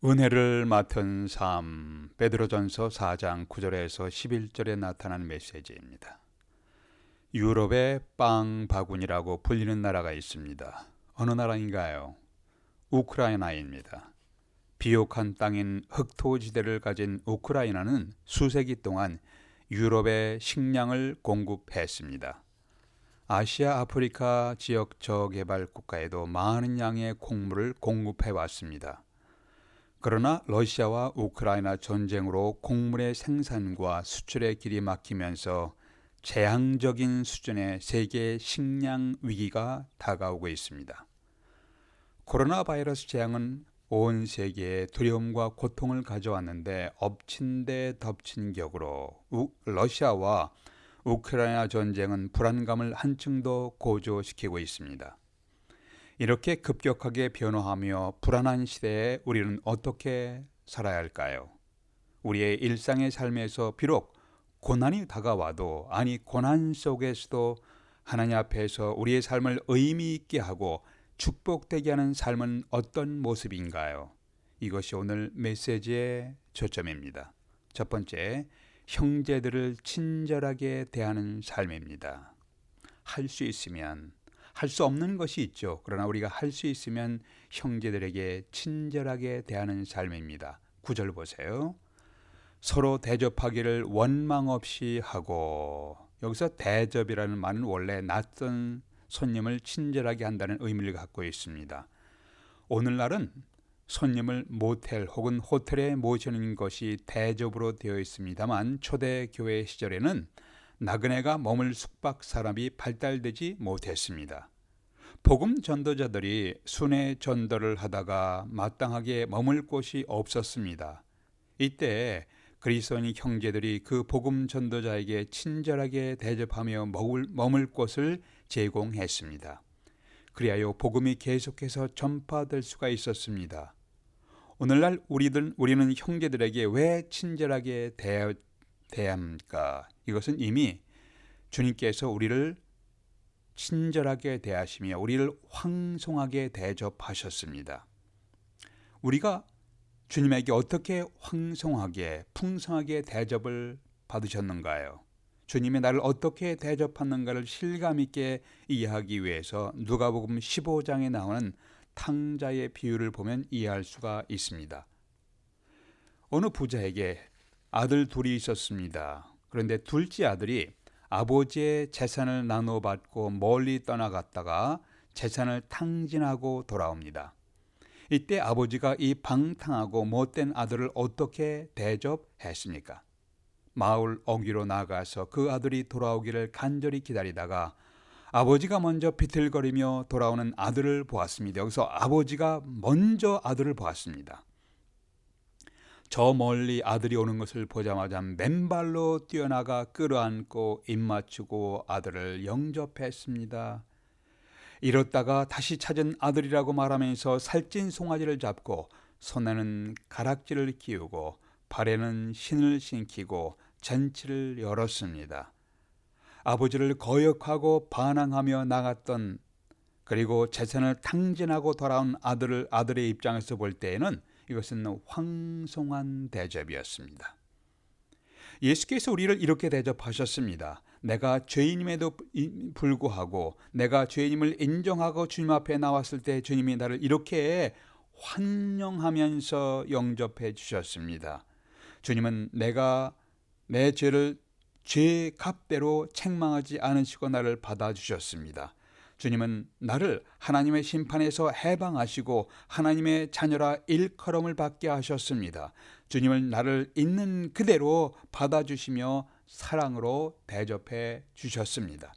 은혜를 맡은 삶, 베드로전서 4장 9절에서 11절에 나타난 메시지입니다. 유럽의 빵 바구니라고 불리는 나라가 있습니다. 어느 나라인가요? 우크라이나입니다. 비옥한 땅인 흑토지대를 가진 우크라이나는 수세기 동안 유럽에 식량을 공급했습니다. 아시아, 아프리카 지역 저개발 국가에도 많은 양의 곡물을 공급해 왔습니다. 그러나 러시아와 우크라이나 전쟁으로 곡물의 생산과 수출의 길이 막히면서 재앙적인 수준의 세계 식량 위기가 다가오고 있습니다. 코로나 바이러스 재앙은 온 세계에 두려움과 고통을 가져왔는데 엎친 데 덮친 격으로 러시아와 우크라이나 전쟁은 불안감을 한층 더 고조시키고 있습니다. 이렇게 급격하게 변화하며 불안한 시대에 우리는 어떻게 살아야 할까요? 우리의 일상의 삶에서 비록 고난이 다가와도, 고난 속에서도 하나님 앞에서 우리의 삶을 의미 있게 하고 축복되게 하는 삶은 어떤 모습인가요? 이것이 오늘 메시지의 초점입니다. 첫 번째, 형제들을 친절하게 대하는 삶입니다. 할 수 있으면, 할 수 없는 것이 있죠. 그러나 우리가 할 수 있으면 형제들에게 친절하게 대하는 삶입니다. 9절 보세요. 서로 대접하기를 원망 없이 하고, 여기서 대접이라는 말은 원래 낯선 손님을 친절하게 한다는 의미를 갖고 있습니다. 오늘날은 손님을 모텔 혹은 호텔에 모시는 것이 대접으로 되어 있습니다만 초대교회 시절에는 나그네가 머물 숙박 사람이 발달되지 못했습니다. 복음 전도자들이 순회 전도를 하다가 마땅하게 머물 곳이 없었습니다. 이때 그리스도인 형제들이 그 복음 전도자에게 친절하게 대접하며 머물 곳을 제공했습니다. 그리하여 복음이 계속해서 전파될 수가 있었습니다. 오늘날 우리는 형제들에게 왜 친절하게 대해야 합니까? 이것은 이미 주님께서 우리를 친절하게 대하시며 우리를 황송하게 대접하셨습니다. 우리가 주님에게 어떻게 황송하게 풍성하게 대접을 받으셨는가요? 주님이 나를 어떻게 대접하는가를 실감 있게 이해하기 위해서 누가복음 15장에 나오는 탕자의 비유를 보면 이해할 수가 있습니다. 어느 부자에게 아들 둘이 있었습니다. 그런데 둘째 아들이 아버지의 재산을 나눠받고 멀리 떠나갔다가 재산을 탕진하고 돌아옵니다. 이때 아버지가 이 방탕하고 못된 아들을 어떻게 대접했습니까? 마을 어귀로 나가서 그 아들이 돌아오기를 간절히 기다리다가 아버지가 먼저 비틀거리며 돌아오는 아들을 보았습니다. 여기서 아버지가 먼저 아들을 보았습니다. 저 멀리 아들이 오는 것을 보자마자 맨발로 뛰어나가 끌어안고 입맞추고 아들을 영접했습니다. 이렇다가 다시 찾은 아들이라고 말하면서 살찐 송아지를 잡고 손에는 가락지를 끼우고 발에는 신을 신기고 잔치를 열었습니다. 아버지를 거역하고 반항하며 나갔던, 그리고 재산을 탕진하고 돌아온 아들의 입장에서 볼 때에는 이것은 황송한 대접이었습니다. 예수께서 우리를 이렇게 대접하셨습니다. 내가 죄인임에도 불구하고 내가 죄인임을 인정하고 주님 앞에 나왔을 때 주님이 나를 이렇게 환영하면서 영접해 주셨습니다. 주님은 내가 내 죄를 죄 값대로 책망하지 않으시고 나를 받아주셨습니다. 주님은 나를 하나님의 심판에서 해방하시고 하나님의 자녀라 일컬음을 받게 하셨습니다. 주님은 나를 있는 그대로 받아주시며 사랑으로 대접해 주셨습니다.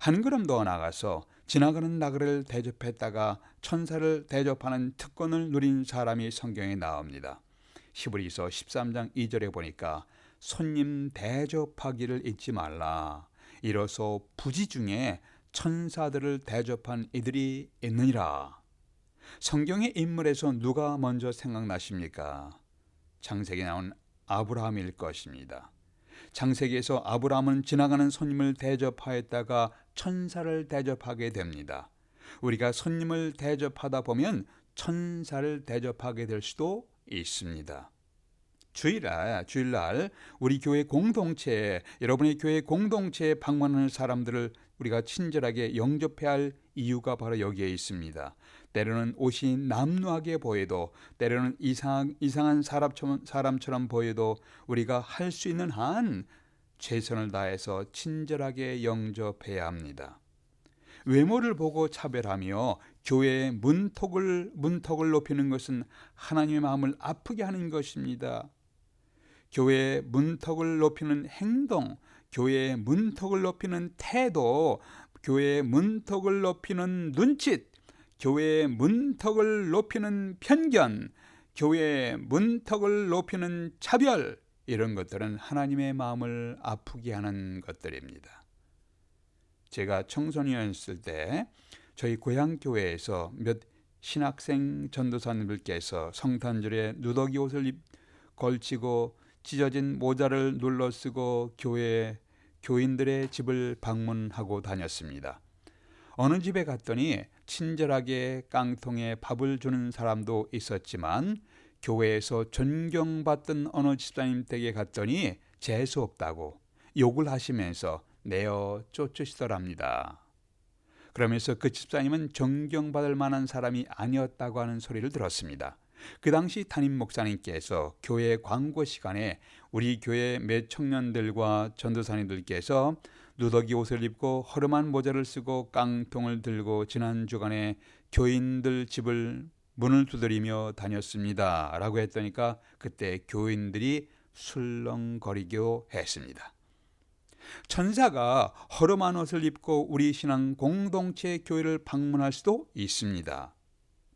한 걸음 더 나가서 지나가는 나그네를 대접했다가 천사를 대접하는 특권을 누린 사람이 성경에 나옵니다. 히브리서 13장 2절에 보니까 손님 대접하기를 잊지 말라. 이로써 부지 중에 천사들을 대접한 이들이 있느니라. 성경의 인물에서 누가 먼저 생각나십니까? 창세기에 나온 아브라함일 것입니다. 창세기에서 아브라함은 지나가는 손님을 대접하였다가 천사를 대접하게 됩니다. 우리가 손님을 대접하다 보면 천사를 대접하게 될 수도 있습니다. 주일날 우리 교회 공동체에, 여러분의 교회 공동체에 방문하는 사람들을 우리가 친절하게 영접해야 할 이유가 바로 여기에 있습니다. 때로는 옷이 남루하게 보여도, 때로는 이상한 사람처럼 보여도 우리가 할 수 있는 한 최선을 다해서 친절하게 영접해야 합니다. 외모를 보고 차별하며 교회의 문턱을 높이는 것은 하나님의 마음을 아프게 하는 것입니다. 교회의 문턱을 높이는 행동, 교회의 문턱을 높이는 태도, 교회의 문턱을 높이는 눈짓, 교회의 문턱을 높이는 편견, 교회의 문턱을 높이는 차별, 이런 것들은 하나님의 마음을 아프게 하는 것들입니다. 제가 청소년이었을 때 저희 고향 교회에서 몇 신학생 전도사님들께서 성탄절에 누더기 옷을 걸치고 찢어진 모자를 눌러 쓰고 교인들의 집을 방문하고 다녔습니다. 어느 집에 갔더니 친절하게 깡통에 밥을 주는 사람도 있었지만, 교회에서 존경받던 어느 집사님 댁에 갔더니 재수없다고 욕을 하시면서 내어 쫓으시더랍니다. 그러면서 그 집사님은 존경받을 만한 사람이 아니었다고 하는 소리를 들었습니다. 그 당시 담임 목사님께서 교회 광고 시간에 우리 교회 몇 청년들과 전도사님들께서 누더기 옷을 입고 허름한 모자를 쓰고 깡통을 들고 지난 주간에 교인들 집을 문을 두드리며 다녔습니다 라고 했더니까 그때 교인들이 술렁거리고 했습니다. 천사가 허름한 옷을 입고 우리 신앙 공동체 교회를 방문할 수도 있습니다.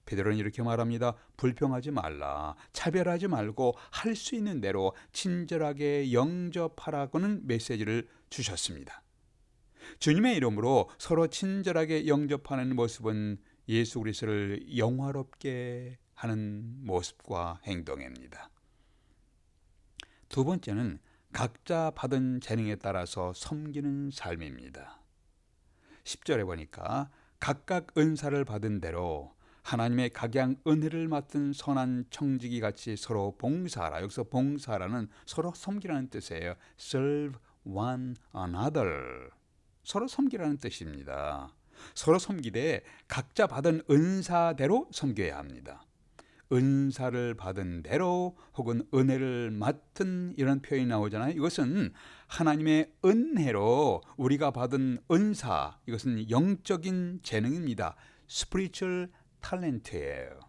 베드로는 이렇게 말합니다. 불평하지 말라. 차별하지 말고 할 수 있는 대로 친절하게 영접하라고는 메시지를 주셨습니다. 주님의 이름으로 서로 친절하게 영접하는 모습은 예수 그리스도를 영화롭게 하는 모습과 행동입니다. 두 번째는 각자 받은 재능에 따라서 섬기는 삶입니다. 10절에 보니까 각각 은사를 받은 대로 하나님의 각양 은혜를 맡은 선한 청지기 같이 서로 봉사하라. 여기서 봉사하라는 서로 섬기라는 뜻이에요. Serve one another. 서로 섬기라는 뜻입니다. 서로 섬기되 각자 받은 은사대로 섬겨야 합니다. 은사를 받은 대로 혹은 은혜를 맡은 이런 표현이 나오잖아요. 이것은 하나님의 은혜로 우리가 받은 은사, 이것은 영적인 재능입니다. Spiritual talent예요.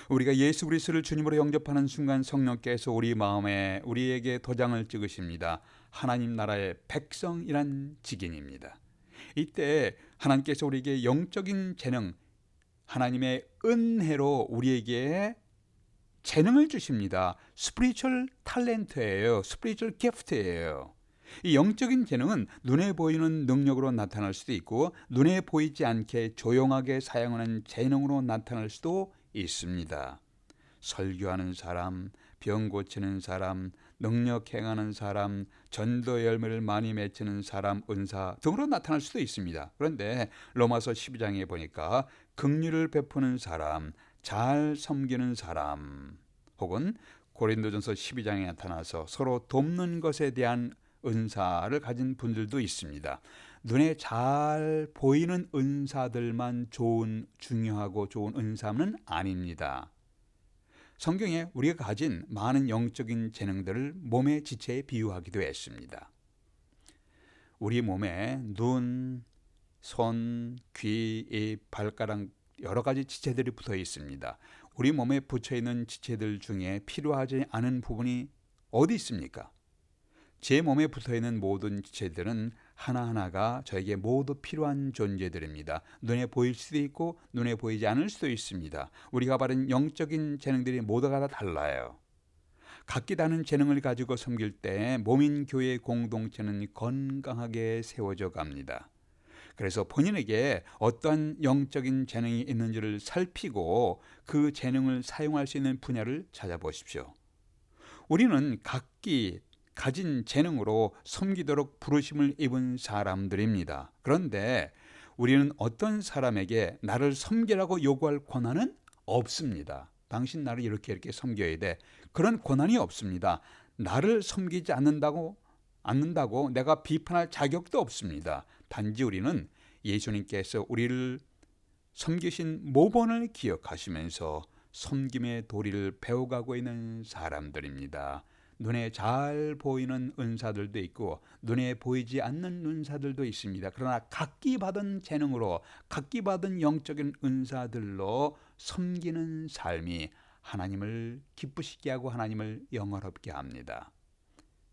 우리가 예수 그리스도를 주님으로 영접하는 순간 성령께서 우리 마음에 우리에게 도장을 찍으십니다. 하나님 나라의 백성이란 직인입니다. 이때 하나님께서 우리에게 영적인 재능, 하나님의 은혜로 우리에게 재능을 주십니다. 스피리추얼 탤런트예요. 스피리추얼 기프트예요. 이 영적인 재능은 눈에 보이는 능력으로 나타날 수도 있고, 눈에 보이지 않게 조용하게 사용하는 재능으로 나타날 수도 있습니다. 설교하는 사람, 병 고치는 사람, 능력 행하는 사람, 전도 열매를 많이 맺히는 사람, 은사 등으로 나타날 수도 있습니다. 그런데 로마서 12장에 보니까 긍휼을 베푸는 사람, 잘 섬기는 사람, 혹은 고린도전서 12장에 나타나서 서로 돕는 것에 대한 은사를 가진 분들도 있습니다. 눈에 잘 보이는 은사들만 중요하고 좋은 은사는 아닙니다. 성경에 우리가 가진 많은 영적인 재능들을 몸의 지체에 비유하기도 했습니다. 우리 몸에 눈, 손, 귀, 입, 발가락 여러 가지 지체들이 붙어 있습니다. 우리 몸에 붙여 있는 지체들 중에 필요하지 않은 부분이 어디 있습니까? 제 몸에 붙어 있는 모든 지체들은 하나하나가 저에게 모두 필요한 존재들입니다. 눈에 보일 수도 있고 눈에 보이지 않을 수도 있습니다. 우리가 받은 영적인 재능들이 모두가 다 달라요. 각기 다른 재능을 가지고 섬길 때 몸인 교회 공동체는 건강하게 세워져 갑니다. 그래서 본인에게 어떤 영적인 재능이 있는지를 살피고 그 재능을 사용할 수 있는 분야를 찾아보십시오. 우리는 각기 가진 재능으로 섬기도록 부르심을 입은 사람들입니다. 그런데 우리는 어떤 사람에게 나를 섬기라고 요구할 권한은 없습니다. 당신 나를 이렇게 섬겨야 돼. 그런 권한이 없습니다. 나를 섬기지 않는다고 내가 비판할 자격도 없습니다. 단지 우리는 예수님께서 우리를 섬기신 모본을 기억하시면서 섬김의 도리를 배워가고 있는 사람들입니다. 눈에 잘 보이는 은사들도 있고 눈에 보이지 않는 은사들도 있습니다. 그러나 각기 받은 재능으로 각기 받은 영적인 은사들로 섬기는 삶이 하나님을 기쁘시게 하고 하나님을 영화롭게 합니다.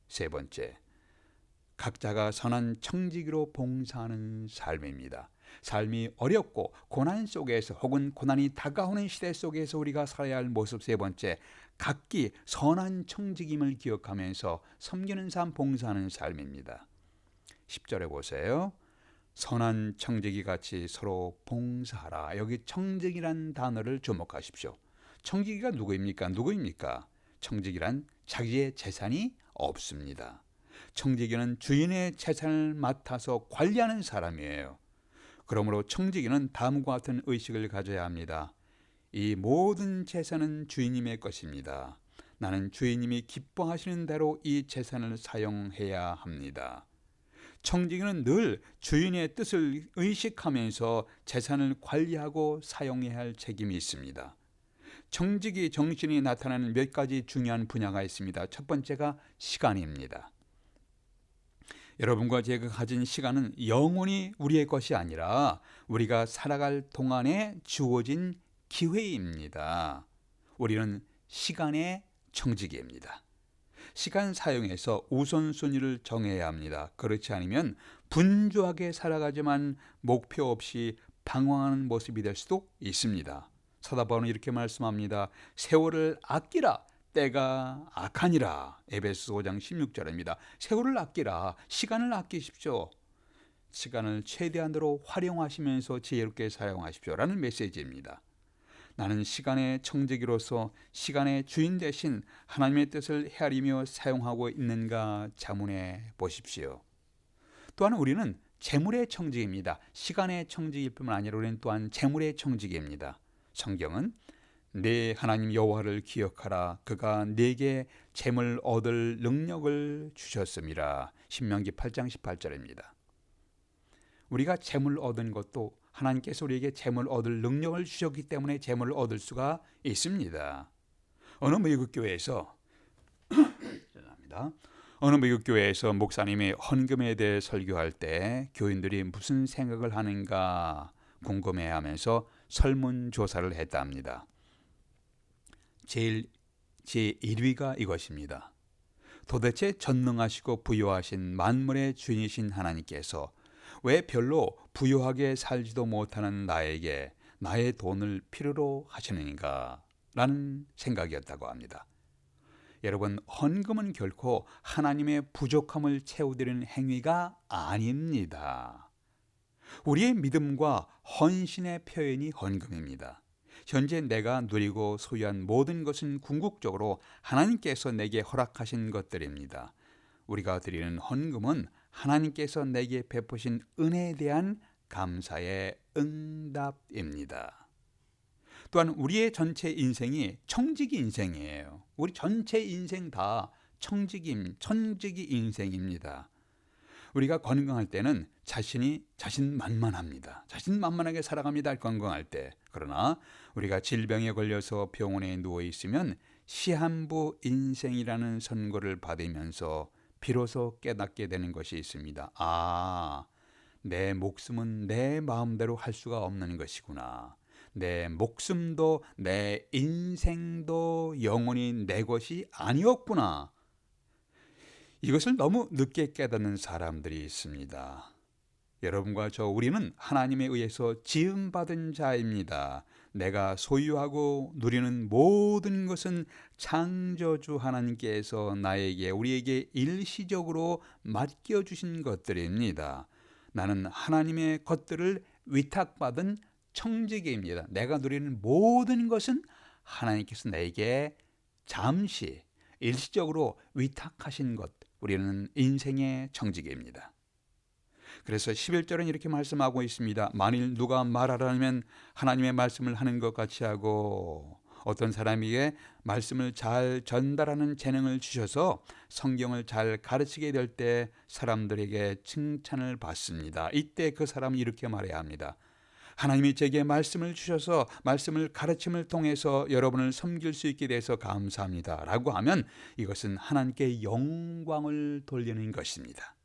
세 번째, 각자가 선한 청지기로 봉사하는 삶입니다. 삶이 어렵고 고난 속에서 혹은 고난이 다가오는 시대 속에서 우리가 살아야 할 모습 세 번째, 각기 선한 청지기임을 기억하면서 섬기는 삶, 봉사하는 삶입니다. 10절에 보세요. 선한 청지기 같이 서로 봉사하라. 여기 청지기란 단어를 주목하십시오. 청지기가 누구입니까? 청지기란 자기의 재산이 없습니다. 청지기는 주인의 재산을 맡아서 관리하는 사람이에요. 그러므로 청지기는 다음과 같은 의식을 가져야 합니다. 이 모든 재산은 주인님의 것입니다. 나는 주인님이 기뻐하시는 대로 이 재산을 사용해야 합니다. 청지기는 늘 주인의 뜻을 의식하면서 재산을 관리하고 사용해야 할 책임이 있습니다. 청지기 정신이 나타나는 몇 가지 중요한 분야가 있습니다. 첫 번째가 시간입니다. 여러분과 제가 가진 시간은 영원히 우리의 것이 아니라 우리가 살아갈 동안에 주어진 기회입니다. 우리는 시간의 청지기입니다. 시간 사용에서 우선순위를 정해야 합니다. 그렇지 않으면 분주하게 살아가지만 목표 없이 방황하는 모습이 될 수도 있습니다. 사도 바울은 이렇게 말씀합니다. 세월을 아끼라. 때가 악하니라. 에베소서 5장 16절입니다. 세월을 아끼라. 시간을 아끼십시오. 시간을 최대한으로 활용하시면서 지혜롭게 사용하십시오. 라는 메시지입니다. 나는 시간의 청지기로서 시간의 주인 대신 하나님의 뜻을 헤아리며 사용하고 있는가 자문해 보십시오. 또한 우리는 재물의 청지기입니다. 시간의 청지기일 뿐만 아니라 우리는 또한 재물의 청지기입니다. 성경은 내 하나님 여호와를 기억하라. 그가 네게 재물 얻을 능력을 주셨음이라. 신명기 8장 18절입니다. 우리가 재물 얻은 것도 하나님께서 우리에게 재물 얻을 능력을 주셨기 때문에 재물을 얻을 수가 있습니다. 어느 미국 교회에서 목사님이 헌금에 대해 설교할 때 교인들이 무슨 생각을 하는가 궁금해하면서 설문조사를 했답니다. 제 1위가 이것입니다. 도대체 전능하시고 부유하신 만물의 주인이신 하나님께서 왜 별로 부유하게 살지도 못하는 나에게 나의 돈을 필요로 하시는가? 라는 생각이었다고 합니다. 여러분, 헌금은 결코 하나님의 부족함을 채워드리는 행위가 아닙니다. 우리의 믿음과 헌신의 표현이 헌금입니다. 현재 내가 누리고 소유한 모든 것은 궁극적으로 하나님께서 내게 허락하신 것들입니다. 우리가 드리는 헌금은 하나님께서 내게 베푸신 은혜에 대한 감사의 응답입니다. 또한 우리의 전체 인생이 청지기 인생이에요. 우리 전체 인생 다 청지기 인생입니다. 우리가 건강할 때는 자신만만합니다. 자신만만하게 살아갑니다. 건강할 때. 그러나 우리가 질병에 걸려서 병원에 누워 있으면 시한부 인생이라는 선고를 받으면서 비로소 깨닫게 되는 것이 있습니다. 내 목숨은 내 마음대로 할 수가 없는 것이구나. 내 목숨도 내 인생도 영원히 내 것이 아니었구나. 이것을 너무 늦게 깨닫는 사람들이 있습니다. 여러분과 우리는 하나님에 의해서 지음받은 자입니다. 내가 소유하고 누리는 모든 것은 창조주 하나님께서 우리에게 일시적으로 맡겨주신 것들입니다. 나는 하나님의 것들을 위탁받은 청지기입니다. 내가 누리는 모든 것은 하나님께서 내게 잠시 일시적으로 위탁하신 것, 우리는 인생의 청지기입니다. 그래서 11절은 이렇게 말씀하고 있습니다. 만일 누가 말하라면 하나님의 말씀을 하는 것 같이 하고 어떤 사람에게 말씀을 잘 전달하는 재능을 주셔서 성경을 잘 가르치게 될 때 사람들에게 칭찬을 받습니다. 이때 그 사람은 이렇게 말해야 합니다. 하나님이 제게 말씀을 주셔서 말씀을 가르침을 통해서 여러분을 섬길 수 있게 돼서 감사합니다 라고 하면 이것은 하나님께 영광을 돌리는 것입니다.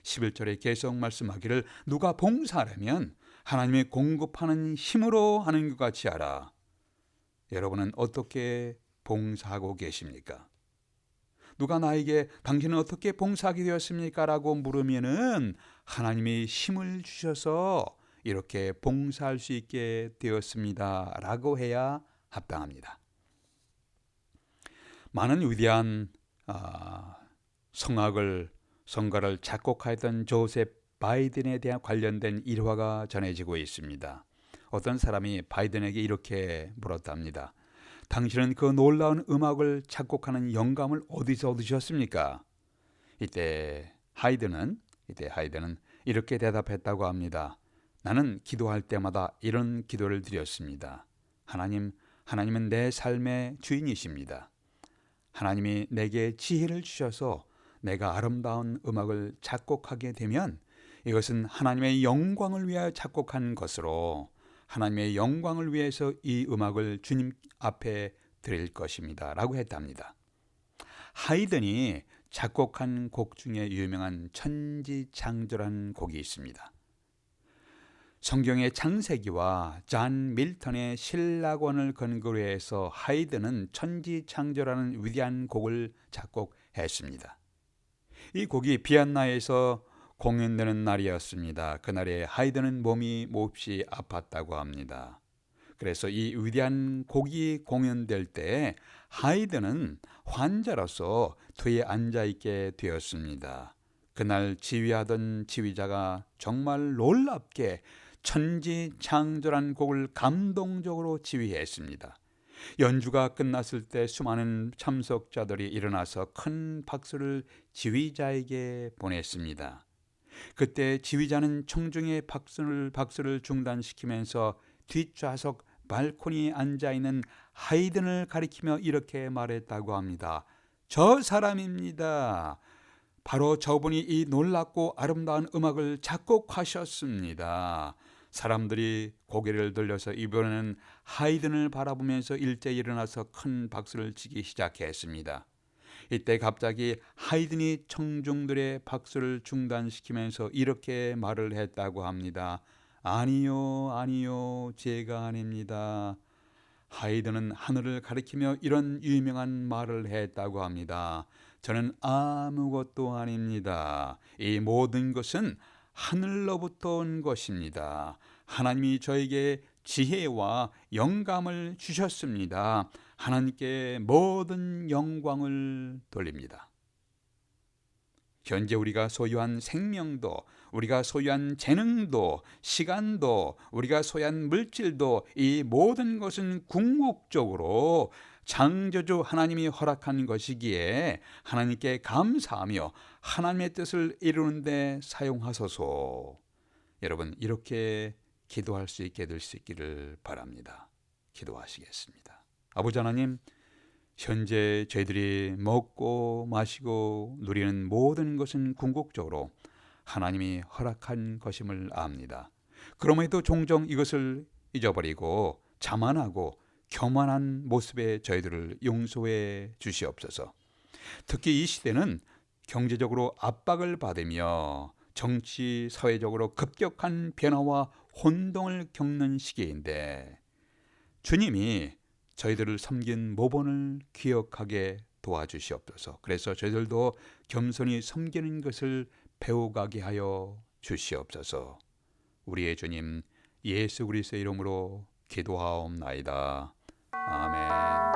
11절에 계속 말씀하기를 누가 봉사하려면 하나님이 공급하는 힘으로 하는 것 같이 하라. 여러분은 어떻게 봉사하고 계십니까? 누가 나에게 당신은 어떻게 봉사하게 되었습니까? 라고 물으면은 하나님이 힘을 주셔서 이렇게 봉사할 수 있게 되었습니다 라고 해야 합당합니다. 많은 위대한 성가를 작곡하였던 조셉 바이든에 대한 관련된 일화가 전해지고 있습니다. 어떤 사람이 바이든에게 이렇게 물었답니다. 당신은 그 놀라운 음악을 작곡하는 영감을 어디서 얻으셨습니까? 이때 하이든은 이렇게 대답했다고 합니다. 나는 기도할 때마다 이런 기도를 드렸습니다. 하나님은 내 삶의 주인이십니다. 하나님이 내게 지혜를 주셔서 내가 아름다운 음악을 작곡하게 되면 이것은 하나님의 영광을 위하여 작곡한 것으로 하나님의 영광을 위해서 이 음악을 주님 앞에 드릴 것입니다 라고 했답니다. 하이든이 작곡한 곡 중에 유명한 천지창조라는 곡이 있습니다. 성경의 창세기와 존 밀턴의 신라권을 근거로 해서 하이든은 천지창조라는 위대한 곡을 작곡했습니다. 이 곡이 비엔나에서 공연되는 날이었습니다. 그날에 하이든은 몸이 몹시 아팠다고 합니다. 그래서 이 위대한 곡이 공연될 때 하이든은 환자로서 뒤에 앉아있게 되었습니다. 그날 지휘하던 지휘자가 정말 놀랍게 천지창조란 곡을 감동적으로 지휘했습니다. 연주가 끝났을 때 수많은 참석자들이 일어나서 큰 박수를 지휘자에게 보냈습니다. 그때 지휘자는 청중의 박수를 중단시키면서 뒷좌석 발코니에 앉아있는 하이든을 가리키며 이렇게 말했다고 합니다. 저 사람입니다. 바로 저분이 이 놀랍고 아름다운 음악을 작곡하셨습니다. 사람들이 고개를 돌려서 이번에는 하이든을 바라보면서 일제히 일어나서 큰 박수를 치기 시작했습니다. 이때 갑자기 하이든이 청중들의 박수를 중단시키면서 이렇게 말을 했다고 합니다. 아니요, 제가 아닙니다. 하이든은 하늘을 가리키며 이런 유명한 말을 했다고 합니다. 저는 아무것도 아닙니다. 이 모든 것은 하늘로부터 온 것입니다. 하나님이 저에게 지혜와 영감을 주셨습니다. 하나님께 모든 영광을 돌립니다. 현재 우리가 소유한 생명도, 우리가 소유한 재능도, 시간도, 우리가 소유한 물질도 이 모든 것은 궁극적으로 창조주 하나님이 허락한 것이기에 하나님께 감사하며 하나님의 뜻을 이루는 데 사용하소서. 여러분, 이렇게 기도할 수 있게 될 수 있기를 바랍니다. 기도하시겠습니다. 아버지 하나님, 현재 저희들이 먹고 마시고 누리는 모든 것은 궁극적으로 하나님이 허락한 것임을 압니다. 그럼에도 종종 이것을 잊어버리고 자만하고 교만한 모습의 저희들을 용서해 주시옵소서. 특히 이 시대는 경제적으로 압박을 받으며 정치, 사회적으로 급격한 변화와 혼동을 겪는 시기인데 주님이 저희들을 섬긴 모본을 기억하게 도와주시옵소서. 그래서 저희들도 겸손히 섬기는 것을 배워가게 하여 주시옵소서. 우리의 주님 예수 그리스도의 이름으로 기도하옵나이다. 아멘.